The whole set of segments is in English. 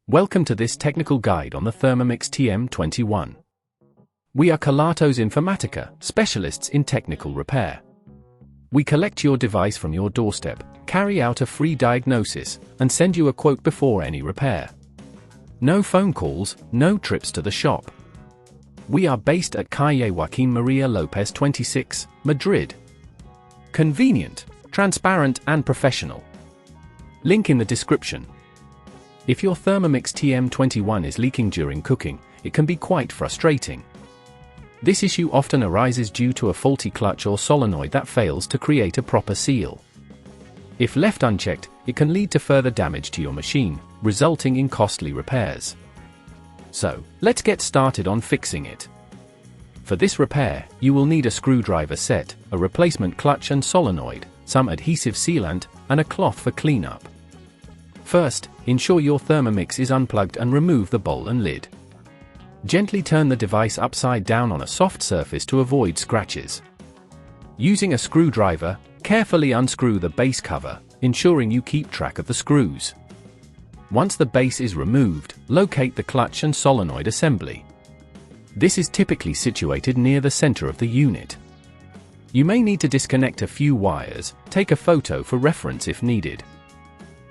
Welcome to this technical guide on the Thermomix TM21. We are Kelatos Informatica, specialists in technical repair. We collect your device from your doorstep, carry out a free diagnosis, and send you a quote before any repair. No phone calls, no trips to the shop. We are based at Calle Joaquín María López 26, Madrid. Convenient, transparent and professional. Link in the description. If your Thermomix TM21 is leaking during cooking, it can be quite frustrating. This issue often arises due to a faulty clutch or solenoid that fails to create a proper seal. If left unchecked, it can lead to further damage to your machine, resulting in costly repairs. So, let's get started on fixing it. For this repair, you will need a screwdriver set, a replacement clutch and solenoid, some adhesive sealant, and a cloth for cleanup. First, ensure your Thermomix is unplugged and remove the bowl and lid. Gently turn the device upside down on a soft surface to avoid scratches. Using a screwdriver, carefully unscrew the base cover, ensuring you keep track of the screws. Once the base is removed, locate the clutch and solenoid assembly. This is typically situated near the center of the unit. You may need to disconnect a few wires, take a photo for reference if needed.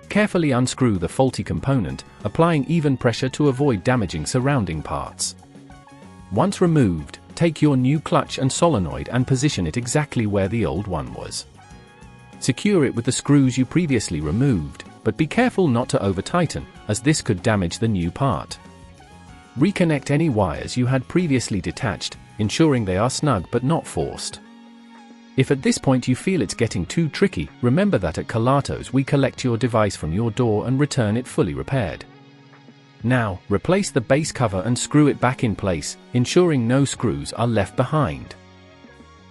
Carefully unscrew the faulty component, applying even pressure to avoid damaging surrounding parts. Once removed, take your new clutch and solenoid and position it exactly where the old one was. Secure it with the screws you previously removed, but be careful not to over-tighten, as this could damage the new part. Reconnect any wires you had previously detached, ensuring they are snug but not forced. If at this point you feel it's getting too tricky, remember that at Kelatos we collect your device from your door and return it fully repaired. Now, replace the base cover and screw it back in place, ensuring no screws are left behind.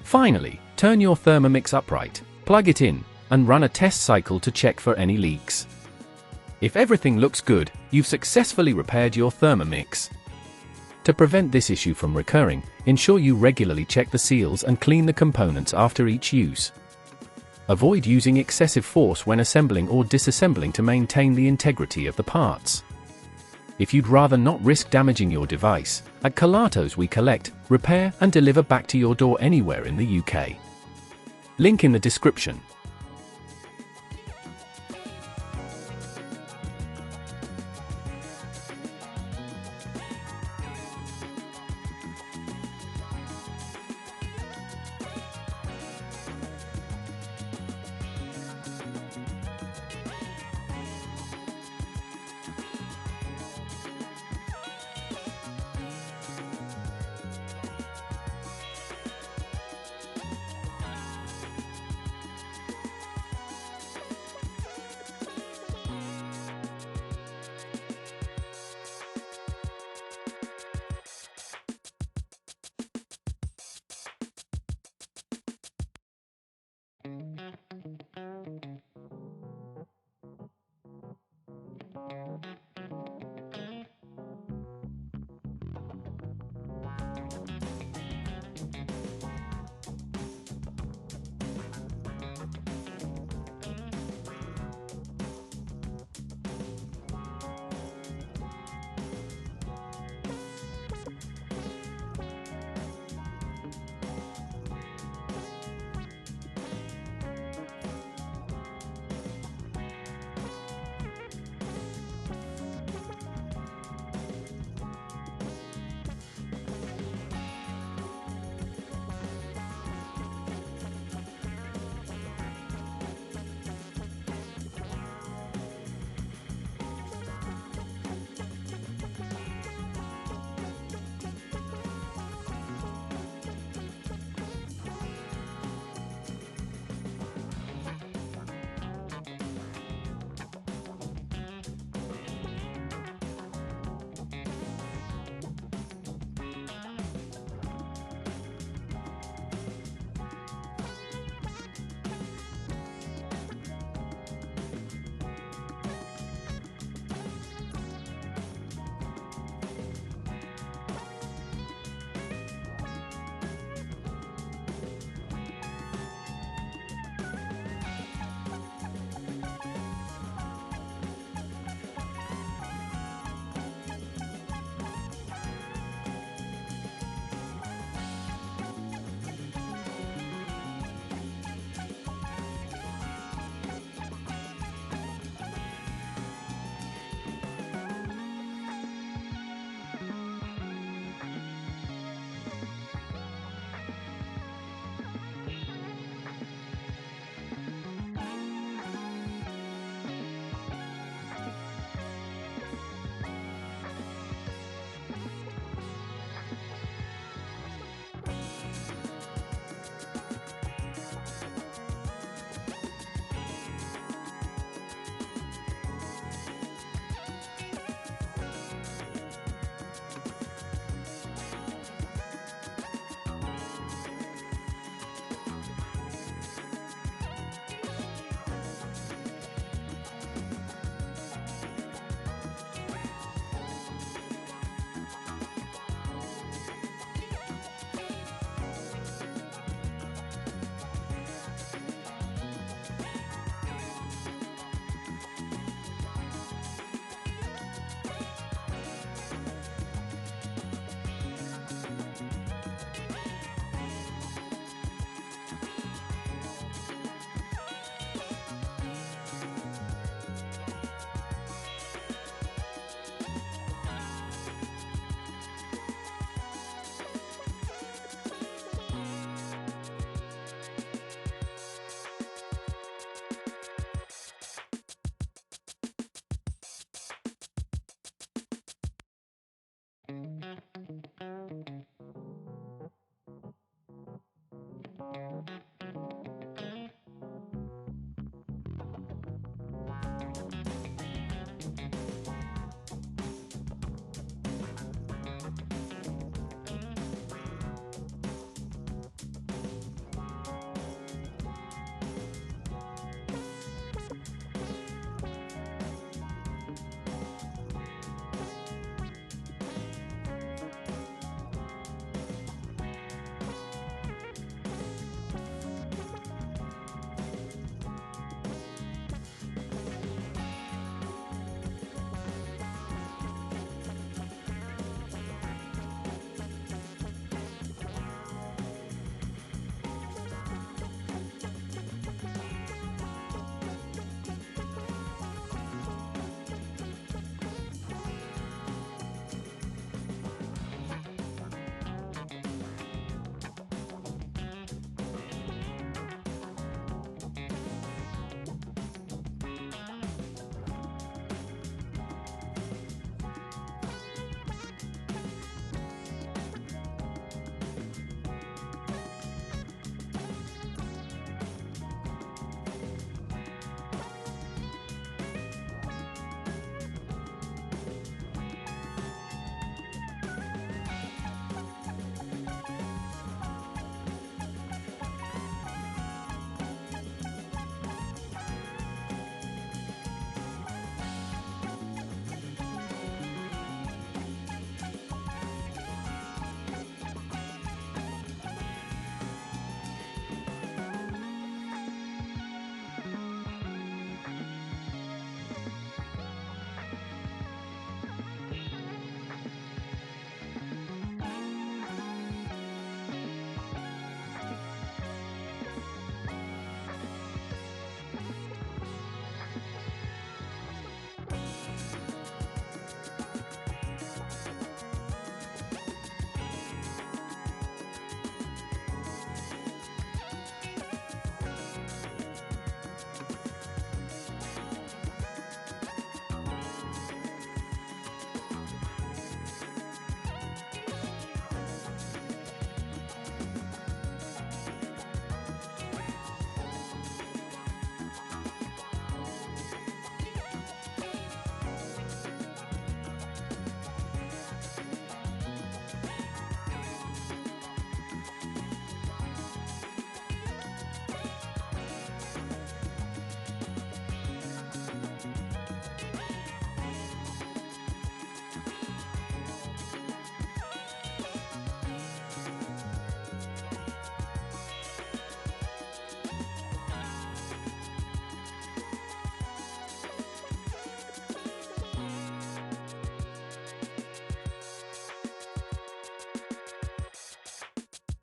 Finally, turn your Thermomix upright, plug it in, and run a test cycle to check for any leaks. If everything looks good, you've successfully repaired your Thermomix. To prevent this issue from recurring, ensure you regularly check the seals and clean the components after each use. Avoid using excessive force when assembling or disassembling to maintain the integrity of the parts. If you'd rather not risk damaging your device, at Kelatos we collect, repair and deliver back to your door anywhere in the UK. Link in the description.